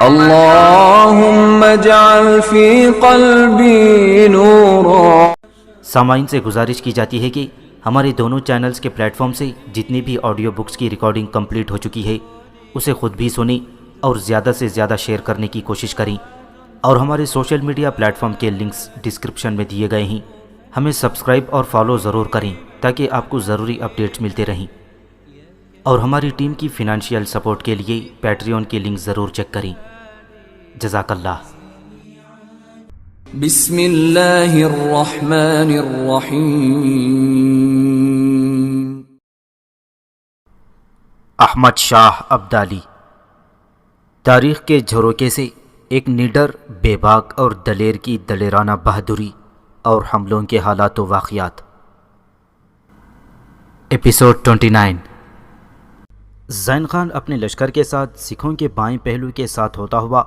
اللهم اجعل في قلبي نورا۔ سامعین سے گزارش کی جاتی ہے کہ ہمارے دونوں چینلز کے پلیٹ فارم سے جتنی بھی آڈیو بکس کی ریکارڈنگ کمپلیٹ ہو چکی ہے اسے خود بھی سنیں اور زیادہ سے زیادہ شیئر کرنے کی کوشش کریں، اور ہمارے سوشل میڈیا پلیٹ فارم کے لنکس ڈسکرپشن میں دیے گئے ہیں۔ ہمیں سبسکرائب اور فالو ضرور کریں تاکہ آپ کو ضروری اپڈیٹس ملتے رہیں، اور ہماری ٹیم کی فنانشیل سپورٹ کے لیے پیٹریون کی لنک ضرور چیک کریں۔ جزاک اللہ۔ بسم اللہ الرحمن الرحیم۔ احمد شاہ ابدالی۔ تاریخ کے جھروکے سے ایک نڈر، بے باک اور دلیر کی دلیرانہ بہادری اور حملوں کے حالات و واقعات۔ ایپیسوڈ 29۔ زین خان اپنے لشکر کے ساتھ سکھوں کے بائیں پہلو کے ساتھ ہوتا ہوا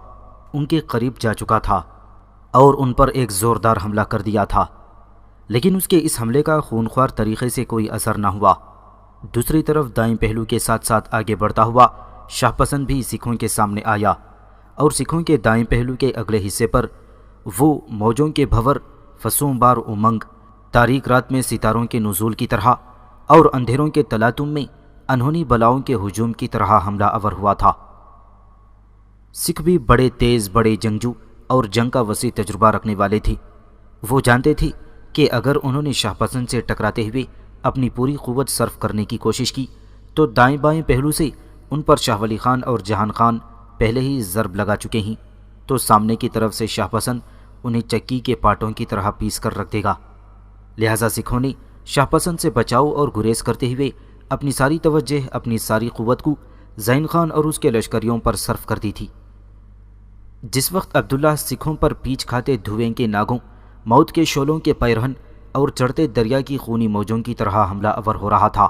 ان کے قریب جا چکا تھا اور ان پر ایک زوردار حملہ کر دیا تھا، لیکن اس کے اس حملے کا خونخوار طریقے سے کوئی اثر نہ ہوا۔ دوسری طرف دائیں پہلو کے ساتھ ساتھ آگے بڑھتا ہوا شاہ پسند بھی سکھوں کے سامنے آیا، اور سکھوں کے دائیں پہلو کے اگلے حصے پر وہ موجوں کے بھور، فسوں بار امنگ، تاریک رات میں ستاروں کے نزول کی طرح اور اندھیروں کے تلاطم میں انہونی بلاؤں کے ہجوم کی طرح حملہ آور ہوا تھا۔ سکھ بھی بڑے تیز، بڑے جنگجو اور جنگ کا وسیع تجربہ رکھنے والے تھے۔ وہ جانتے تھے کہ اگر انہوں نے شاہ پسند سے ٹکراتے ہوئے اپنی پوری قوت صرف کرنے کی کوشش کی تو دائیں بائیں پہلو سے ان پر شاہ ولی خان اور جہان خان پہلے ہی ضرب لگا چکے ہیں، تو سامنے کی طرف سے شاہ پسند انہیں چکی کے پاٹوں کی طرح پیس کر رکھ دے گا۔ لہٰذا سکھوں نے شاہ پسند سے بچاؤ اور گریز کرتے ہوئے اپنی ساری توجہ، اپنی ساری قوت کو زین خان اور اس کے لشکریوں پر صرف کر دی تھی۔ جس وقت عبداللہ سکھوں پر پیچھ کھاتے دھوئیں کے ناگوں، موت کے شعلوں کے پیرہن اور چڑھتے دریا کی خونی موجوں کی طرح حملہ آور ہو رہا تھا،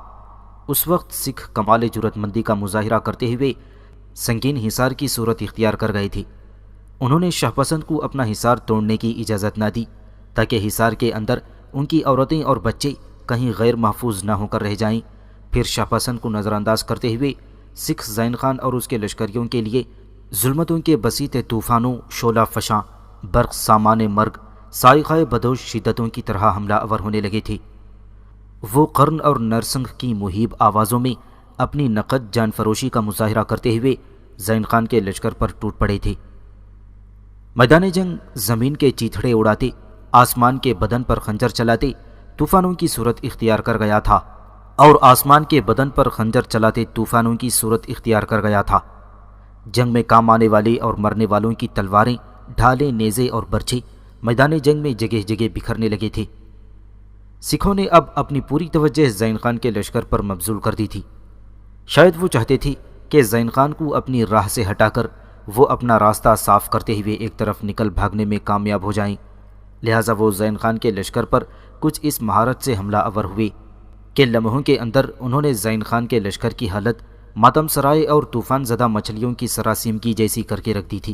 اس وقت سکھ کمال جرأت مندی کا مظاہرہ کرتے ہوئے سنگین حصار کی صورت اختیار کر گئے تھے۔ انہوں نے شاہ پسند کو اپنا حصار توڑنے کی اجازت نہ دی تاکہ حصار کے اندر ان کی عورتیں اور بچے کہیں غیر محفوظ نہ ہو کر رہ جائیں۔ پھر شاہ پسند کو نظر انداز کرتے ہوئے سکھ زین خان اور اس کے لشکریوں کے لیے ظلمتوں کے بسیط طوفانوں، شعلہ فشاں، برق سامان مرگ، سائقہ بدوش شدتوں کی طرح حملہ آور ہونے لگے تھے۔ وہ قرن اور نرسنگ کی مہیب آوازوں میں اپنی نقد جان فروشی کا مظاہرہ کرتے ہوئے زین خان کے لشکر پر ٹوٹ پڑے تھے۔ میدان جنگ زمین کے چیتھڑے اڑاتے، آسمان کے بدن پر خنجر چلاتے طوفانوں کی صورت اختیار کر گیا تھا، اور آسمان کے بدن پر خنجر چلاتے طوفانوں کی صورت اختیار کر گیا تھا۔ جنگ میں کام آنے والے اور مرنے والوں کی تلواریں، ڈھالیں، نیزے اور برچھے میدان جنگ میں جگہ جگہ بکھرنے لگے تھے۔ سکھوں نے اب اپنی پوری توجہ زین خان کے لشکر پر مبذول کر دی تھی۔ شاید وہ چاہتے تھے کہ زین خان کو اپنی راہ سے ہٹا کر وہ اپنا راستہ صاف کرتے ہوئے ایک طرف نکل بھاگنے میں کامیاب ہو جائیں، لہٰذا وہ زین خان کے لشکر پر کچھ اس مہارت سے حملہ آور ہوئے کہ لمحوں کے اندر انہوں نے زین خان کے لشکر کی حالت ماتم سرائے اور طوفان زدہ مچھلیوں کی سراسیمگی جیسی کر کے رکھ دی تھی۔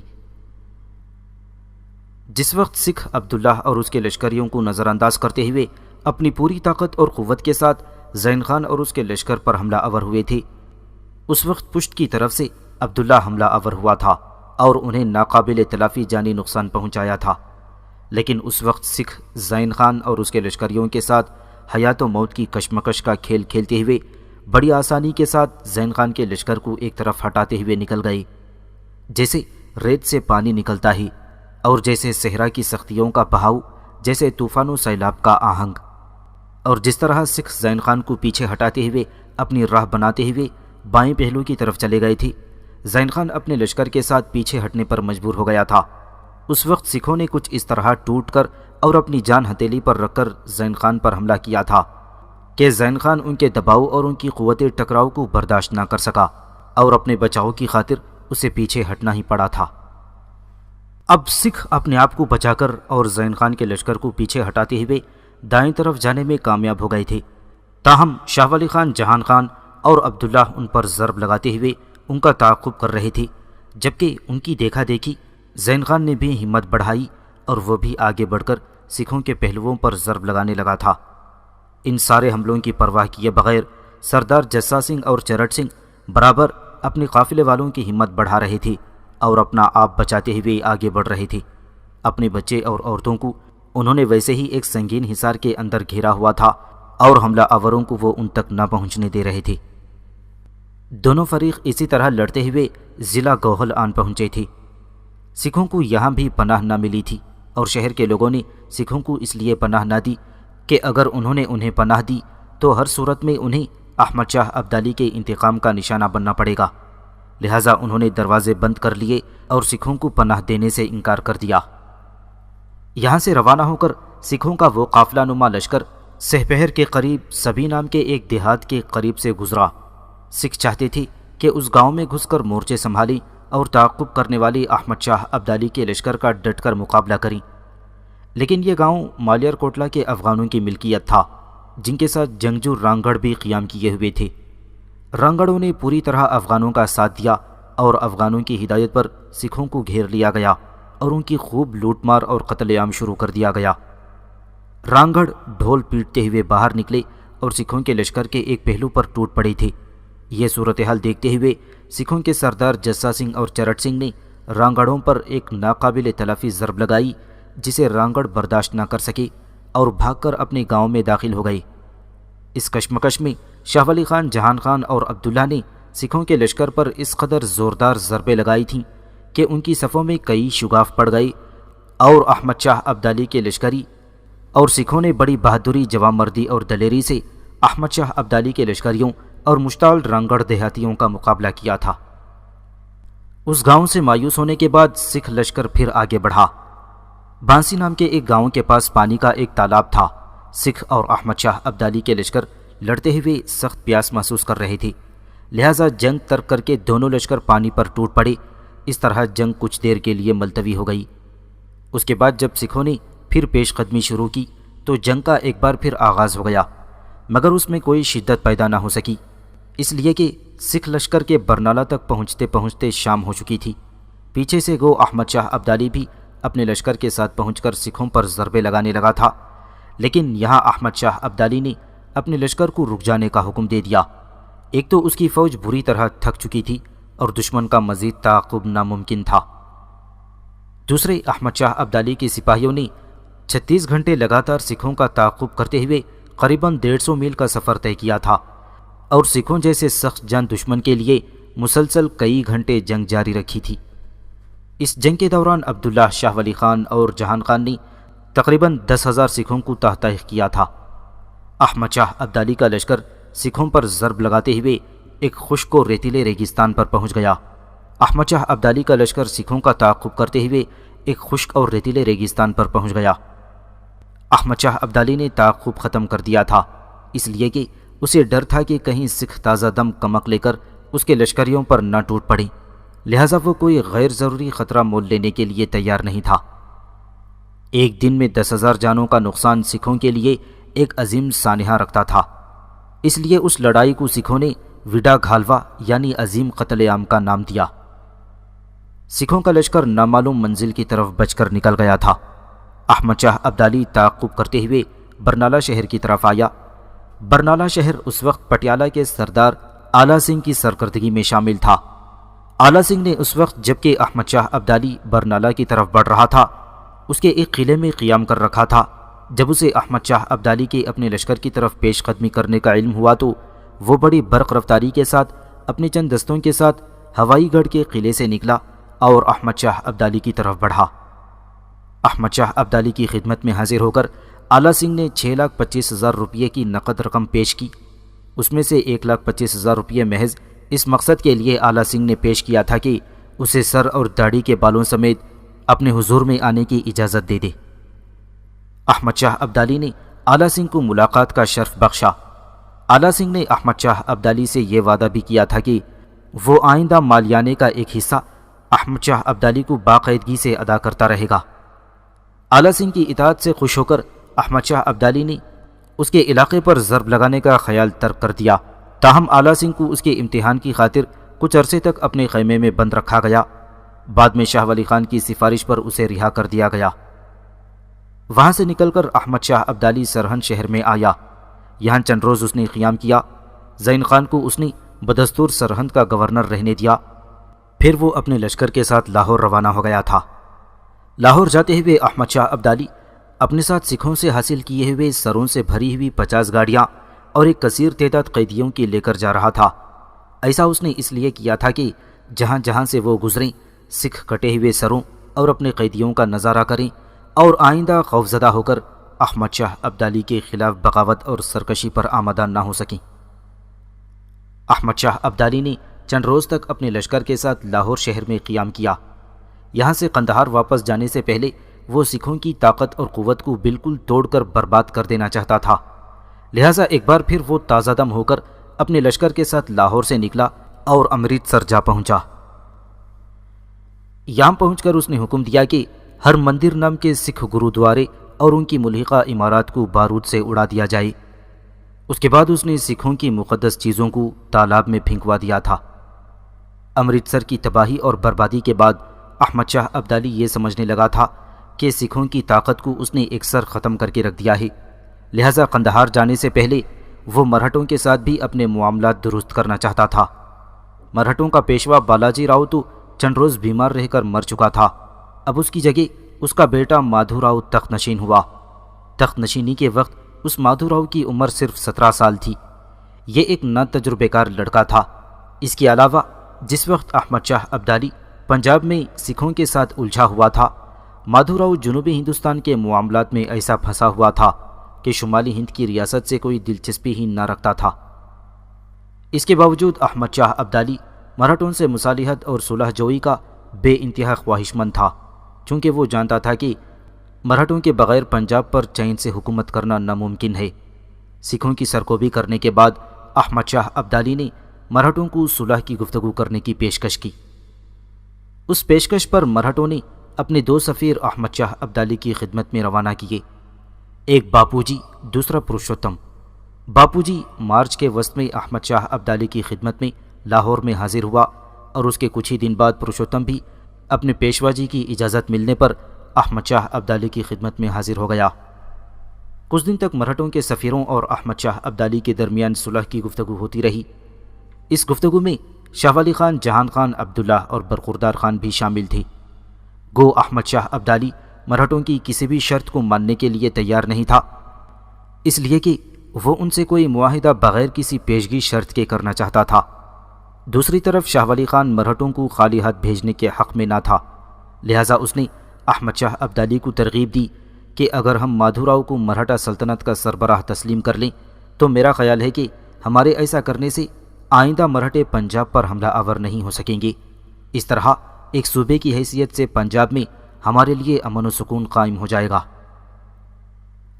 جس وقت سکھ عبداللہ اور اس کے لشکریوں کو نظر انداز کرتے ہوئے اپنی پوری طاقت اور قوت کے ساتھ زین خان اور اس کے لشکر پر حملہ آور ہوئے تھے، اس وقت پشت کی طرف سے عبداللہ حملہ آور ہوا تھا اور انہیں ناقابل تلافی جانی نقصان پہنچایا تھا۔ لیکن اس وقت سکھ زین خان اور اس کے لشکریوں کے ساتھ حیات و موت کی کشمکش کا کھیل کھیلتے ہوئے بڑی آسانی کے ساتھ زین خان کے لشکر کو ایک طرف ہٹاتے ہوئے نکل گئے، جیسے ریت سے پانی نکلتا ہی، اور جیسے صحرا کی سختیوں کا بہاؤ، جیسے طوفان و سیلاب کا آہنگ۔ اور جس طرح سکھ زین خان کو پیچھے ہٹاتے ہوئے اپنی راہ بناتے ہوئے بائیں پہلو کی طرف چلے گئے تھے، زین خان اپنے لشکر کے ساتھ پیچھے ہٹنے پر مجبور ہو گیا تھا۔ اس وقت سکھوں نے کچھ اس طرح ٹوٹ کر اور اپنی جان ہتھیلی پر رکھ کر زین خان پر حملہ کیا تھا کہ زین خان ان کے دباؤ اور ان کی قوت ٹکراؤ کو برداشت نہ کر سکا، اور اپنے بچاؤ کی خاطر اسے پیچھے ہٹنا ہی پڑا تھا۔ اب سکھ اپنے آپ کو بچا کر اور زین خان کے لشکر کو پیچھے ہٹاتے ہوئے دائیں طرف جانے میں کامیاب ہو گئے تھے، تاہم شاہ ولی خان، جہان خان اور عبداللہ ان پر ضرب لگاتے ہوئے ان کا تعاقب کر رہے تھے، جبکہ ان کی دیکھا دیکھی زین خان نے بھی ہمت بڑھائی اور وہ بھی آگے بڑھ کر سکھوں کے پہلوؤں پر ضرب لگانے لگا تھا۔ ان سارے حملوں کی پرواہ کیے بغیر سردار جسا سنگھ اور چرٹ سنگھ برابر اپنے قافلے والوں کی ہمت بڑھا رہے تھے اور اپنا آپ بچاتے ہوئے آگے بڑھ رہے تھے۔ اپنے بچے اور عورتوں کو انہوں نے ویسے ہی ایک سنگین حصار کے اندر گھیرا ہوا تھا اور حملہ آوروں کو وہ ان تک نہ پہنچنے دے رہے تھے۔ دونوں فریق اسی طرح لڑتے ہوئے ضلع گوہل آن پہنچے تھے۔ سکھوں کو یہاں بھی پناہ نہ ملی تھی اور شہر کے لوگوں نے سکھوں کو اس لیے پناہ نہ دی کہ اگر انہوں نے انہیں پناہ دی تو ہر صورت میں انہیں احمد شاہ ابدالی کے انتقام کا نشانہ بننا پڑے گا، لہٰذا انہوں نے دروازے بند کر لیے اور سکھوں کو پناہ دینے سے انکار کر دیا۔ یہاں سے روانہ ہو کر سکھوں کا وہ قافلہ نما لشکر سہپہر کے قریب سبھی نام کے ایک دیہات کے قریب سے گزرا۔ سکھ چاہتے تھے کہ اس گاؤں میں گھس کر مورچے سنبھالیں اور تعاقب کرنے والی احمد شاہ ابدالی کے لشکر کا ڈٹ کر مقابلہ کریں، لیکن یہ گاؤں مالیار کوٹلا کے افغانوں کی ملکیت تھا، جن کے ساتھ جنگجو رانگڑ بھی قیام کیے ہوئے تھے۔ رانگڑوں نے پوری طرح افغانوں کا ساتھ دیا اور افغانوں کی ہدایت پر سکھوں کو گھیر لیا گیا اور ان کی خوب لوٹ مار اور قتل عام شروع کر دیا گیا۔ رانگڑ ڈھول پیٹتے ہوئے باہر نکلے اور سکھوں کے لشکر کے ایک پہلو پر ٹوٹ پڑے تھے۔ یہ صورتحال دیکھتے ہوئے سکھوں کے سردار جسا سنگھ اور چرٹ سنگھ نے رانگڑوں پر ایک ناقابل تلافی ضرب لگائی، جسے رانگڑ برداشت نہ کر سکے اور بھاگ کر اپنے گاؤں میں داخل ہو گئے۔ اس کشمکش میں شاہ ولی خان، جہان خان اور عبداللہ نے سکھوں کے لشکر پر اس قدر زوردار ضربیں لگائی تھیں کہ ان کی صفوں میں کئی شگاف پڑ گئے اور احمد شاہ ابدالی کے لشکری اور سکھوں نے بڑی بہادری، جوان مردی اور دلیری سے احمد شاہ ابدالی کے لشکریوں اور مشتعل رانگڑ دیہاتیوں کا مقابلہ کیا تھا۔ اس گاؤں سے مایوس ہونے کے بعد سکھ لشکر پھر آگے بڑھا۔ بانسی نام کے ایک گاؤں کے پاس پانی کا ایک تالاب تھا۔ سکھ اور احمد شاہ ابدالی کے لشکر لڑتے ہوئے سخت پیاس محسوس کر رہے تھے، لہٰذا جنگ ترک کر کے دونوں لشکر پانی پر ٹوٹ پڑے۔ اس طرح جنگ کچھ دیر کے لیے ملتوی ہو گئی۔ اس کے بعد جب سکھوں نے پھر پیش قدمی شروع کی تو جنگ کا ایک بار پھر آغاز ہو گیا، مگر اس میں کوئی شدت پیدا نہ ہو سکی، اس لیے کہ سکھ لشکر کے برنالہ تک پہنچتے پہنچتے شام ہو چکی تھی۔ پیچھے سے گو احمد شاہ ابدالی بھی اپنے لشکر کے ساتھ پہنچ کر سکھوں پر ضربے لگانے لگا تھا، لیکن یہاں احمد شاہ ابدالی نے اپنے لشکر کو رک جانے کا حکم دے دیا۔ ایک تو اس کی فوج بری طرح تھک چکی تھی اور دشمن کا مزید تعاقب ناممکن تھا، دوسرے احمد شاہ ابدالی کے سپاہیوں نے 36 گھنٹے لگاتار سکھوں کا تعاقب کرتے ہوئے قریباً 150 میل کا سفر طے کیا تھا، اور سکھوں جیسے سخت جان دشمن کے لیے مسلسل کئی گھنٹے جنگ جاری رکھی تھی۔ اس جنگ کے دوران عبداللہ، شاہ ولی خان اور جہان خان نے تقریباً 10,000 سکھوں کو تحت طائف کیا تھا۔ احمد شاہ ابدالی کا لشکر سکھوں پر ضرب لگاتے ہوئے ایک خشک و ریتیلے ریگستان پر پہنچ گیا۔ احمد شاہ ابدالی کا لشکر سکھوں کا تعاقب کرتے ہوئے ایک خشک اور ریتیلے ریگستان پر پہنچ گیا۔ احمد شاہ ابدالی نے تعاقب ختم کر دیا تھا، اس لیے کہ اسے ڈر تھا کہ کہیں سکھ تازہ دم کمک لے کر اس کے لشکریوں پر نہ ٹوٹ پڑیں، لہٰذا وہ کوئی غیر ضروری خطرہ مول لینے کے لیے تیار نہیں تھا۔ ایک دن میں 10,000 جانوں کا نقصان سکھوں کے لیے ایک عظیم سانحہ رکھتا تھا، اس لیے اس لڑائی کو سکھوں نے وڈا گھالوا یعنی عظیم قتل عام کا نام دیا۔ سکھوں کا لشکر نامعلوم منزل کی طرف بچ کر نکل گیا تھا۔ احمد شاہ ابدالی تعاقب کرتے ہوئے برنالہ شہر کی طرف آیا۔ برنالہ شہر اس وقت پٹیالہ کے سردار آلہ سنگھ کی سرکردگی میں شامل تھا۔ آلہ سنگھ نے اس وقت جبکہ احمد شاہ ابدالی برنالہ کی طرف بڑھ رہا تھا، اس کے ایک قلعے میں قیام کر رکھا تھا۔ جب اسے احمد شاہ ابدالی کے اپنے لشکر کی طرف پیش قدمی کرنے کا علم ہوا تو وہ بڑی برق رفتاری کے ساتھ اپنے چند دستوں کے ساتھ ہوائی گڑھ کے قلعے سے نکلا اور احمد شاہ ابدالی کی طرف بڑھا۔ احمد شاہ ابدالی کی خدمت میں حاضر ہو کر آلہ سنگھ نے 6,25,000 روپے کی نقد رقم پیش کی۔ اس میں سے 1,25,000 روپے محض اس مقصد کے لیے آلہ سنگھ نے پیش کیا تھا کہ اسے سر اور داڑھی کے بالوں سمیت اپنے حضور میں آنے کی اجازت دے دے۔ احمد شاہ ابدالی نے آلہ سنگھ کو ملاقات کا شرف بخشا۔ آلہ سنگھ نے احمد شاہ ابدالی سے یہ وعدہ بھی کیا تھا کہ وہ آئندہ مالیانے کا ایک حصہ احمد شاہ ابدالی کو باقاعدگی سے ادا کرتا رہے گا۔ آلہ سنگھ کی اطاعت سے خوش ہو کر احمد شاہ ابدالی نے اس کے علاقے پر ضرب لگانے کا خیال ترک کر دیا، تاہم آلہ سنگھ کو اس کے امتحان کی خاطر کچھ عرصے تک اپنے خیمے میں بند رکھا گیا۔ بعد میں شاہ ولی خان کی سفارش پر اسے رہا کر دیا گیا۔ وہاں سے نکل کر احمد شاہ ابدالی سرہند شہر میں آیا۔ یہاں چند روز اس نے قیام کیا۔ زین خان کو اس نے بدستور سرہند کا گورنر رہنے دیا۔ پھر وہ اپنے لشکر کے ساتھ لاہور روانہ ہو گیا تھا۔ لاہور جاتے ہوئے احمد شاہ ابدالی اپنے ساتھ سکھوں سے حاصل کیے ہوئے سروں سے بھری ہوئی 50 گاڑیاں اور ایک کثیر تعداد قیدیوں کی لے کر جا رہا تھا۔ ایسا اس نے اس لیے کیا تھا کہ جہاں جہاں سے وہ گزریں سکھ کٹے ہوئے سروں اور اپنے قیدیوں کا نظارہ کریں اور آئندہ خوفزدہ ہو کر احمد شاہ ابدالی کے خلاف بغاوت اور سرکشی پر آمادہ نہ ہو سکیں۔ احمد شاہ ابدالی نے چند روز تک اپنے لشکر کے ساتھ لاہور شہر میں قیام کیا۔ یہاں سے قندھار واپس جانے سے پہلے وہ سکھوں کی طاقت اور قوت کو بالکل توڑ کر برباد کر دینا چاہتا تھا، لہٰذا ایک بار پھر وہ تازہ دم ہو کر اپنے لشکر کے ساتھ لاہور سے نکلا اور امرتسر جا پہنچا۔ یہاں پہنچ کر اس نے حکم دیا کہ ہر مندر نام کے سکھ گرودوارے اور ان کی ملحقہ عمارات کو بارود سے اڑا دیا جائے۔ اس کے بعد اس نے سکھوں کی مقدس چیزوں کو تالاب میں پھینکوا دیا تھا۔ امرتسر کی تباہی اور بربادی کے بعد احمد شاہ ابدالی یہ سمجھنے لگا تھا کہ سکھوں کی طاقت کو اس نے ایک سر ختم کر کے رکھ دیا ہے، لہٰذا قندھار جانے سے پہلے وہ مرہٹوں کے ساتھ بھی اپنے معاملات درست کرنا چاہتا تھا۔ مرہٹوں کا پیشوا بالاجی راؤ تو چند روز بیمار رہ کر مر چکا تھا، اب اس کی جگہ اس کا بیٹا مادھو راؤ تخت نشین ہوا۔ تخت نشینی کے وقت اس مادھو راؤ کی عمر صرف 17 سال تھی۔ یہ ایک نا تجربہ کار لڑکا تھا۔ اس کے علاوہ جس وقت احمد شاہ ابدالی پنجاب میں سکھوں کے ساتھ الجھا ہوا تھا، مادھو راؤ جنوبی ہندوستان کے معاملات میں ایسا پھنسا ہوا تھا کہ شمالی ہند کی ریاست سے کوئی دلچسپی ہی نہ رکھتا تھا۔ اس کے باوجود احمد شاہ ابدالی مراٹھوں سے مصالحت اور صلح جوئی کا بے انتہا خواہش مند تھا، چونکہ وہ جانتا تھا کہ مراٹھوں کے بغیر پنجاب پر چین سے حکومت کرنا ناممکن ہے۔ سکھوں کی سرکوبی کرنے کے بعد احمد شاہ ابدالی نے مراٹھوں کو صلح کی گفتگو کرنے کی پیشکش کی۔ اس پیشکش پر مراٹھوں نے اپنے 2 سفیر احمد شاہ ابدالی کی خدمت میں روانہ کیے، ایک باپو جی، دوسرا پروشوتم۔ باپو جی مارچ کے وسط میں احمد شاہ ابدالی کی خدمت میں لاہور میں حاضر ہوا اور اس کے کچھ ہی دن بعد پروشوتم بھی اپنے پیشوا جی کی اجازت ملنے پر احمد شاہ ابدالی کی خدمت میں حاضر ہو گیا۔ کچھ دن تک مراٹھوں کے سفیروں اور احمد شاہ ابدالی کے درمیان صلح کی گفتگو ہوتی رہی۔ اس گفتگو میں شاہ ولی خان، جہان خان، عبداللہ اور برخوردار خان بھی شامل تھے۔ گو احمد شاہ ابدالی مراٹھوں کی کسی بھی شرط کو ماننے کے لیے تیار نہیں تھا، اس لیے کہ وہ ان سے کوئی معاہدہ بغیر کسی پیشگی شرط کے کرنا چاہتا تھا۔ دوسری طرف شاہ ولی خان مراٹھوں کو خالی ہاتھ بھیجنے کے حق میں نہ تھا، لہٰذا اس نے احمد شاہ ابدالی کو ترغیب دی کہ اگر ہم مادھو راؤ کو مراٹھا سلطنت کا سربراہ تسلیم کر لیں تو میرا خیال ہے کہ ہمارے ایسا کرنے سے آئندہ مراٹھے پنجاب پر حملہ آور نہیں ہو سکیں گے۔ اس طرح ایک صوبے کی حیثیت سے پنجاب میں ہمارے لیے امن و سکون قائم ہو جائے گا۔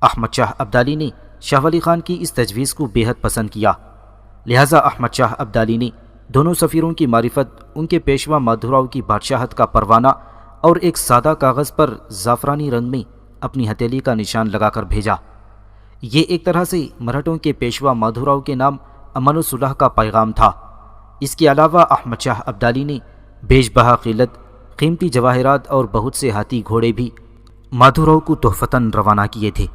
احمد شاہ ابدالی نے شاہ ولی خان کی اس تجویز کو بے حد پسند کیا، لہٰذا احمد شاہ ابدالی نے دونوں سفیروں کی معرفت ان کے پیشوا مادھو راؤ کی بادشاہت کا پروانہ اور ایک سادہ کاغذ پر زعفرانی رنگ میں اپنی ہتھیلی کا نشان لگا کر بھیجا۔ یہ ایک طرح سے مراٹھوں کے پیشوا مادھو راؤ کے نام امن و صلح کا پیغام تھا۔ اس کے علاوہ احمد شاہ ابدالی نے بیش بہا قیمت قیمتی جواہرات اور بہت سے ہاتھی گھوڑے بھی مادھو راؤ کو تحفتاً روانہ کیے تھے۔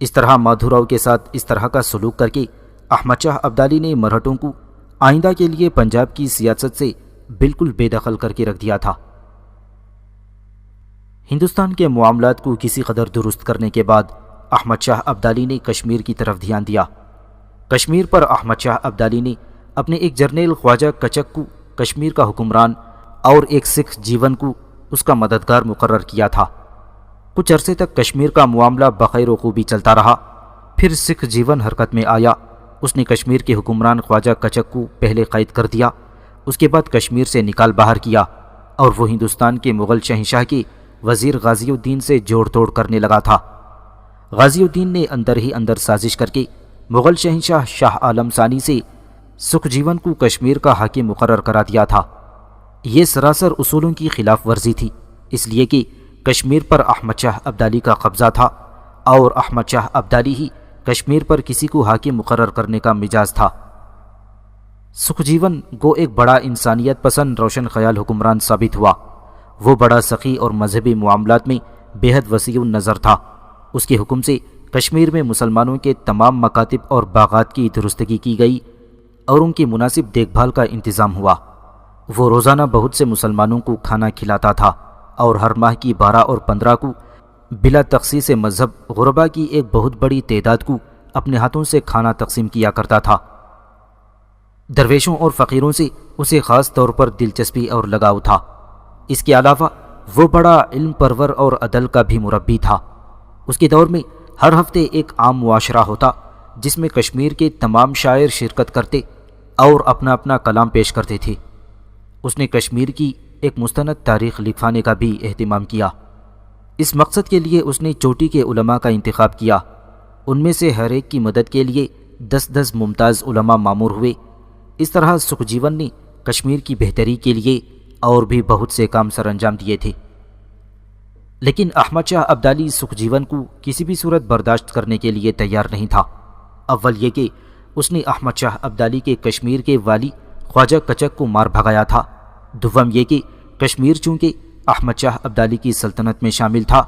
اس طرح مادھو راؤ کے ساتھ اس طرح کا سلوک کر کے احمد شاہ ابدالی نے مراٹھوں کو آئندہ کے لیے پنجاب کی سیاست سے بالکل بے دخل کر کے رکھ دیا تھا۔ ہندوستان کے معاملات کو کسی قدر درست کرنے کے بعد احمد شاہ ابدالی نے کشمیر کی طرف دھیان دیا۔ کشمیر پر احمد شاہ ابدالی نے اپنے ایک جرنیل خواجہ کچک کو کشمیر کا حکمران اور ایک سکھ جیون کو اس کا مددگار مقرر کیا تھا۔ کچھ عرصے تک کشمیر کا معاملہ بخیر و خوبی چلتا رہا، پھر سکھ جیون حرکت میں آیا۔ اس نے کشمیر کے حکمران خواجہ کچک کو پہلے قید کر دیا، اس کے بعد کشمیر سے نکال باہر کیا اور وہ ہندوستان کے مغل شہنشاہ کے وزیر غازی الدین سے جوڑ توڑ کرنے لگا تھا۔ غازی الدین نے اندر ہی اندر سازش کر کے مغل شہنشاہ شاہ عالم ثانی سے سکھ جیون کو کشمیر کا حاکم مقرر کرا دیا تھا۔ یہ سراسر اصولوں کی خلاف ورزی تھی، اس لیے کہ کشمیر پر احمد شاہ ابدالی کا قبضہ تھا اور احمد شاہ ابدالی ہی کشمیر پر کسی کو حاکم مقرر کرنے کا مجاز تھا۔ سکھ جیون گو ایک بڑا انسانیت پسند روشن خیال حکمران ثابت ہوا۔ وہ بڑا سخی اور مذہبی معاملات میں بے حد وسیع النظر تھا۔ اس کے حکم سے کشمیر میں مسلمانوں کے تمام مکاتب اور باغات کی درستگی کی گئی اور ان کی مناسب دیکھ بھال کا انتظام ہوا۔ وہ روزانہ بہت سے مسلمانوں کو کھانا کھلاتا تھا اور ہر ماہ کی 12 اور 15 کو بلا تخصیص مذہب غربا کی ایک بہت بڑی تعداد کو اپنے ہاتھوں سے کھانا تقسیم کیا کرتا تھا۔ درویشوں اور فقیروں سے اسے خاص طور پر دلچسپی اور لگاؤ تھا۔ اس کے علاوہ وہ بڑا علم پرور اور عدل کا بھی مربی تھا۔ اس کے دور میں ہر ہفتے ایک عام معاشرہ ہوتا جس میں کشمیر کے تمام شاعر شرکت کرتے اور اپنا اپنا کلام پیش کرتے تھے۔ اس نے کشمیر کی ایک مستند تاریخ لکھوانے کا بھی اہتمام کیا۔ اس مقصد کے لیے اس نے چوٹی کے علماء کا انتخاب کیا۔ ان میں سے ہر ایک کی مدد کے لیے 10 ممتاز علماء مامور ہوئے۔ اس طرح سکھ جیون نے کشمیر کی بہتری کے لیے اور بھی بہت سے کام سر انجام دیے تھے، لیکن احمد شاہ ابدالی سکھ جیون کو کسی بھی صورت برداشت کرنے کے لیے تیار نہیں تھا۔ اول یہ کہ اس نے احمد شاہ ابدالی کے کشمیر کے والی خواجہ کچک کو مار بھگایا تھا۔ دوم یہ کہ کشمیر چونکہ احمد شاہ ابدالی کی سلطنت میں شامل تھا،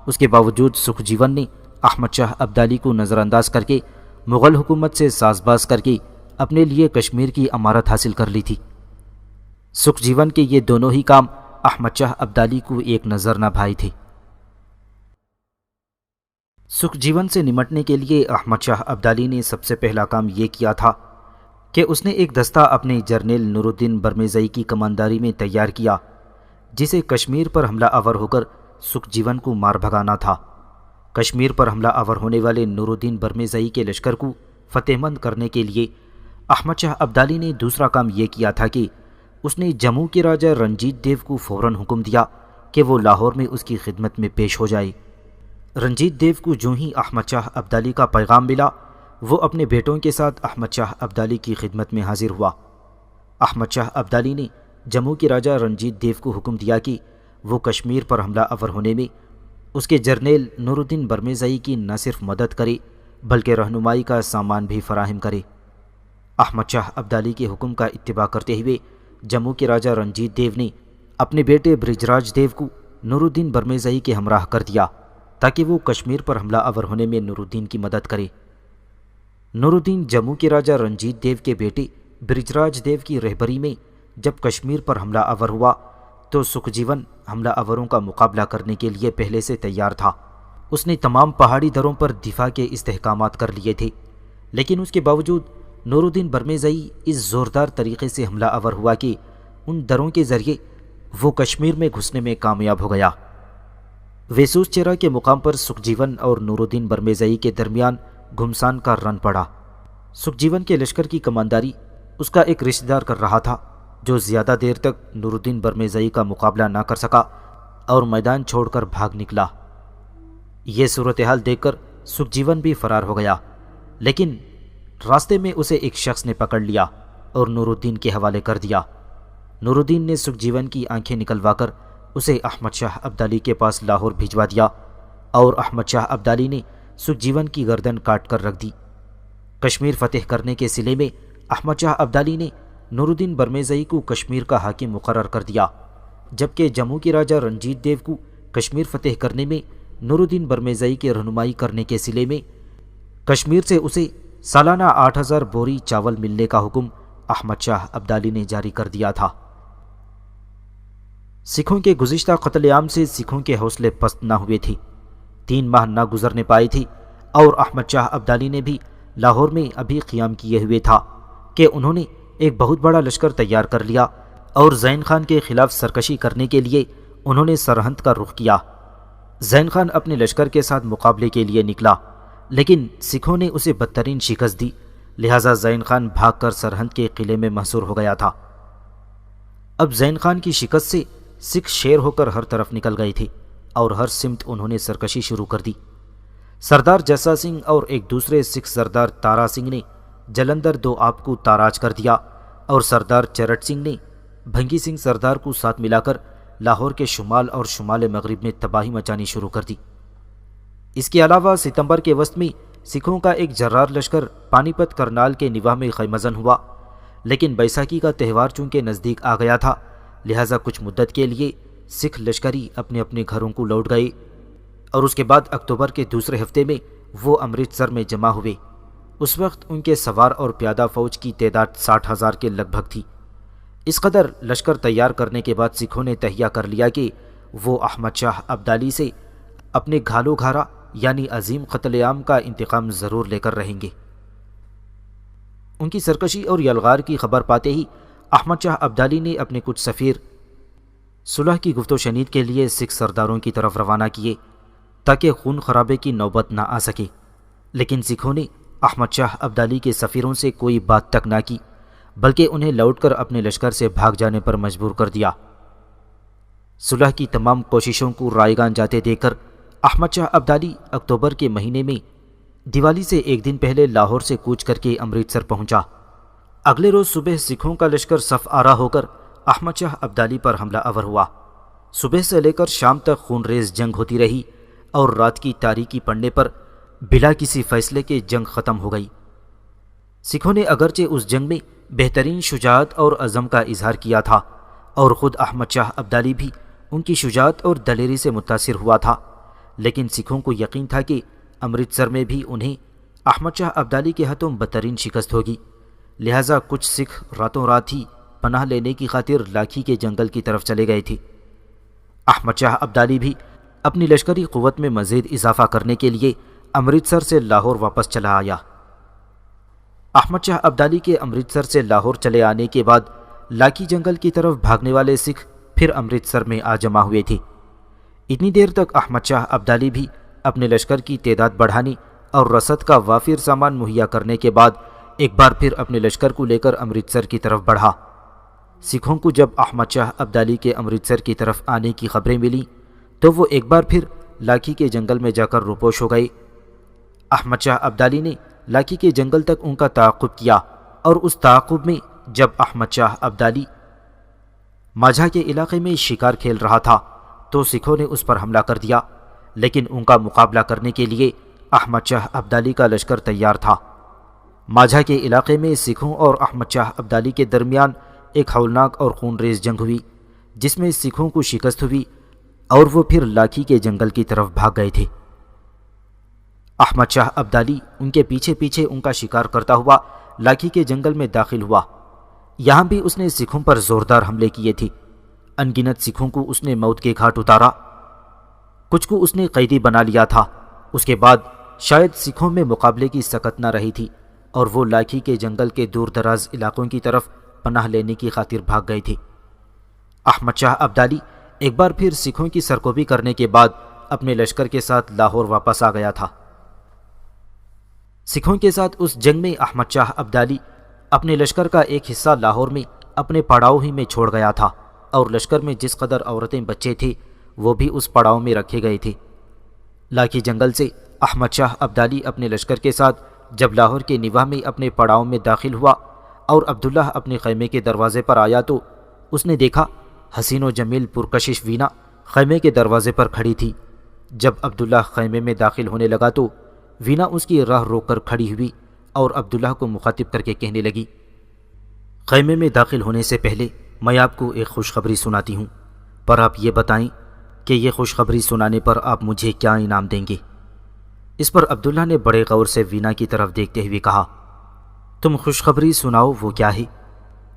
اس کے باوجود سکھ جیون نے احمد شاہ ابدالی کو نظر انداز کر کے مغل حکومت سے ساز باز کر کے اپنے لیے کشمیر کی امارت حاصل کر لی تھی۔ سکھ جیون کے یہ دونوں ہی کام احمد شاہ ابدالی کو ایک نظر نہ بھائی تھے۔ سکھ جیون سے نمٹنے کے لیے احمد شاہ ابدالی نے سب سے پہلا کام یہ کیا تھا کہ اس نے ایک دستہ اپنے جرنیل نور الدین برمزئی کی کمانداری میں تیار کیا، جسے کشمیر پر حملہ آور ہو کر سکھ جیون کو مار بھگانا تھا۔ کشمیر پر حملہ آور ہونے والے نور الدین برمزئی کے لشکر کو فتح مند کرنے کے لیے احمد شاہ ابدالی نے دوسرا کام یہ کیا تھا کہ اس نے جموں کے راجہ رنجیت دیو کو فوراً حکم دیا کہ وہ لاہور میں اس کی خدمت میں پیش ہو جائے۔ رنجیت دیو کو جو ہی احمد شاہ ابدالی کا پیغام ملا، وہ اپنے بیٹوں کے ساتھ احمد شاہ ابدالی کی خدمت میں حاضر ہوا۔ احمد شاہ ابدالی نے جموں کے راجہ رنجیت دیو کو حکم دیا کہ وہ کشمیر پر حملہ آور ہونے میں اس کے جرنیل نور الدین برمزئی کی نہ صرف مدد کرے بلکہ رہنمائی کا سامان بھی فراہم کرے۔ احمد شاہ ابدالی کے حکم کا اتباع کرتے ہوئے جموں کے راجہ رنجیت دیو نے اپنے بیٹے برج راج دیو کو نور الدین برمزئی کے ہمراہ کر دیا تاکہ وہ کشمیر پر حملہ آور ہونے میں نور الدین کی مدد کرے۔ نور الدین جموں کے راجہ رنجیت دیو کے بیٹے برج راج دیو کی رہبری میں جب کشمیر پر حملہ آور ہوا تو سکھ جیون حملہ آوروں کا مقابلہ کرنے کے لیے پہلے سے تیار تھا۔ اس نے تمام پہاڑی دروں پر دفاع کے استحکامات کر لیے تھے، لیکن اس کے باوجود نور الدین برمزئی اس زوردار طریقے سے حملہ آور ہوا کہ ان دروں کے ذریعے وہ کشمیر میں گھسنے میں کامیاب ہو گیا۔ ویسوس چیرا کے مقام پر سکھ جیون اور نور الدین برمزئی کے درمیان گھمسان کا رن پڑا۔ سکھ جیون کے لشکر کی کمانداری اس کا ایک رشتہ دار کر رہا تھا، جو زیادہ دیر تک نور الدین برمزئی کا مقابلہ نہ کر سکا اور میدان چھوڑ کر بھاگ نکلا۔ یہ صورتحال دیکھ کر سکھ جیون بھی فرار ہو گیا، لیکن راستے میں اسے ایک شخص نے پکڑ لیا اور نور الدین کے حوالے کر دیا۔ نور الدین نے سکھ جیون کی آنکھیں نکلوا کر اسے احمد شاہ ابدالی کے پاس لاہور بھجوا دیا اور احمد شاہ ابدالی نے سکھ جیون کی گردن کاٹ کر رکھ دی۔ کشمیر فتح کرنے کے صلے میں احمد شاہ ابدالی نے نور الدین برمزئی کو کشمیر کا حاکم مقرر کر دیا، جبکہ جموں کے راجہ رنجیت دیو کو کشمیر فتح کرنے میں نور الدین برمزئی کے رہنمائی کرنے کے صلے میں کشمیر سے اسے سالانہ 8000 بوری چاول ملنے کا حکم احمد شاہ ابدالی نے جاری کر دیا تھا۔ سکھوں کے گزشتہ قتل عام سے سکھوں کے حوصلے پست نہ ہوئے تھے۔ 3 ماہ نہ گزرنے پائے تھے اور احمد شاہ ابدالی نے بھی لاہور میں ابھی قیام کیے ہوئے تھا کہ انہوں نے ایک بہت بڑا لشکر تیار کر لیا اور زین خان کے خلاف سرکشی کرنے کے لیے انہوں نے سرہند کا رخ کیا۔ زین خان اپنے لشکر کے ساتھ مقابلے کے لیے نکلا، لیکن سکھوں نے اسے بدترین شکست دی، لہٰذا زین خان بھاگ کر سرہند کے قلعے میں محصور ہو گیا تھا۔ اب زین خان کی شکست سے سکھ شیر ہو کر ہر طرف نکل گئے تھے اور ہر سمت انہوں نے سرکشی شروع کر دی۔ سردار جسا سنگھ اور ایک دوسرے سکھ سردار تارا سنگھ نے جلندر دو آپ کو تاراج کر دیا اور سردار چرٹ سنگھ نے بھنگی سنگھ سردار کو ساتھ ملا کر لاہور کے شمال اور شمال مغرب میں تباہی مچانی شروع کر دی۔ اس کے علاوہ ستمبر کے وسط میں سکھوں کا ایک جرار لشکر پانی پت کرنال کے نواح میں خیمزن ہوا، لیکن بیساکھی کا تہوار چونکہ نزدیک آ گیا تھا، لہٰذا کچھ مدت کے لیے سکھ لشکری اپنے اپنے گھروں کو لوٹ گئے اور اس کے بعد اکتوبر کے دوسرے ہفتے میں وہ امرتسر میں جمع ہوئے۔ اس وقت ان کے سوار اور پیادہ فوج کی تعداد 60,000 کے لگ بھگ تھی۔ اس قدر لشکر تیار کرنے کے بعد سکھوں نے تہیہ کر لیا کہ وہ احمد شاہ ابدالی سے اپنے گھالو گھارا یعنی عظیم قتل عام کا انتقام ضرور لے کر رہیں گے۔ ان کی سرکشی اور یلغار کی خبر پاتے ہی احمد شاہ ابدالی نے اپنے کچھ سفیر صلح کی گفت و شنید کے لیے سکھ سرداروں کی طرف روانہ کیے تاکہ خون خرابے کی نوبت نہ آ سکے، لیکن سکھوں نے احمد شاہ ابدالی کے سفیروں سے کوئی بات تک نہ کی، بلکہ انہیں لوٹ کر اپنے لشکر سے بھاگ جانے پر مجبور کر دیا۔ صلح کی تمام کوششوں کو رائیگان جاتے دیکھ کر احمد شاہ ابدالی اکتوبر کے مہینے میں دیوالی سے ایک دن پہلے لاہور سے کوچ کر کے امرتسر پہنچا۔ اگلے روز صبح سکھوں کا لشکر صف آرا ہو کر احمد شاہ ابدالی پر حملہ آور ہوا۔ صبح سے لے کر شام تک خون ریز جنگ ہوتی رہی اور رات کی تاریکی پڑنے پر بلا کسی فیصلے کے جنگ ختم ہو گئی۔ سکھوں نے اگرچہ اس جنگ میں بہترین شجاعت اور عزم کا اظہار کیا تھا اور خود احمد شاہ ابدالی بھی ان کی شجاعت اور دلیری سے متاثر ہوا تھا، لیکن سکھوں کو یقین تھا کہ امرتسر میں بھی انہیں احمد شاہ ابدالی کے ہاتھوں بدترین شکست ہوگی، لہٰذا کچھ سکھ راتوں رات ہی پناہ لینے کی خاطر لاکھی کے جنگل کی طرف چلے گئے تھے۔ احمد شاہ ابدالی بھی اپنی لشکری قوت میں مزید اضافہ کرنے کے لیے امرتسر سے لاہور واپس چلا آیا۔ احمد شاہ ابدالی کے امرتسر سے لاہور چلے آنے کے بعد لاکھی جنگل کی طرف بھاگنے والے سکھ پھر امرتسر میں آ جمع ہوئے تھے۔ اتنی دیر تک احمد شاہ ابدالی بھی اپنے لشکر کی تعداد بڑھانے اور رسد کا وافر سامان مہیا کرنے کے بعد ایک بار پھر اپنے لشکر کو لے کر امرتسر کی طرف بڑھا۔ سکھوں کو جب احمد شاہ ابدالی کے امرتسر کی طرف آنے کی خبریں ملیں تو وہ ایک بار پھر لاکھی کے جنگل میں جا کر روپوش ہو گئے۔ احمد شاہ ابدالی نے لاکھی کے جنگل تک ان کا تعاقب کیا اور اس تعاقب میں جب احمد شاہ ابدالی ماجھا کے علاقے میں شکار کھیل رہا تھا تو سکھوں نے اس پر حملہ کر دیا، لیکن ان کا مقابلہ کرنے کے لیے احمد شاہ ابدالی کا لشکر تیار تھا۔ ماجھا کے علاقے میں سکھوں اور احمد شاہ ابدالی کے درمیان ایک ہولناک اور خون ریز جنگ ہوئی جس میں سکھوں کو شکست ہوئی اور وہ پھر لاکھی کے جنگل کی طرف بھاگ گئے تھے۔ احمد شاہ ابدالی ان کے پیچھے پیچھے ان کا شکار کرتا ہوا لاکھی کے جنگل میں داخل ہوا۔ یہاں بھی اس نے سکھوں پر زوردار حملے کیے تھے۔ ان گنت سکھوں کو اس نے موت کے گھاٹ اتارا، کچھ کو اس نے قیدی بنا لیا تھا۔ اس کے بعد شاید سکھوں میں مقابلے کی سکت نہ رہی تھی اور وہ لاکھی کے جنگل کے دور دراز علاقوں کی طرف پناہ لینے کی خاطر بھاگ گئے تھے۔ احمد شاہ ابدالی ایک بار پھر سکھوں کی سرکوبی کرنے کے بعد اپنے لشکر کے ساتھ لاہور واپس آ گیا تھا۔ سکھوں کے ساتھ اس جنگ میں احمد شاہ ابدالی اپنے لشکر کا ایک حصہ لاہور میں اپنے پڑاؤ ہی میں چھوڑ گیا تھا اور لشکر میں جس قدر عورتیں بچے تھے وہ بھی اس پڑاؤ میں رکھے گئے تھے۔ لاکھی جنگل سے احمد شاہ ابدالی اپنے لشکر کے ساتھ جب لاہور کے نواح میں اپنے پڑاؤ میں داخل ہوا اور عبداللہ اپنے خیمے کے دروازے پر آیا تو اس نے دیکھا حسین و جمیل پرکشش وینا خیمے کے دروازے پر کھڑی تھی۔ جب عبداللہ خیمے میں داخل ہونے لگا تو وینا اس کی راہ روک کر کھڑی ہوئی اور عبداللہ کو مخاطب کر کے کہنے لگی، خیمے میں داخل ہونے سے پہلے میں آپ کو ایک خوشخبری سناتی ہوں، پر آپ یہ بتائیں کہ یہ خوشخبری سنانے پر آپ مجھے کیا انعام دیں گے؟ اس پر عبداللہ نے بڑے غور سے وینا کی طرف دیکھتے ہوئے کہا، تم خوشخبری سناؤ، وہ کیا ہے؟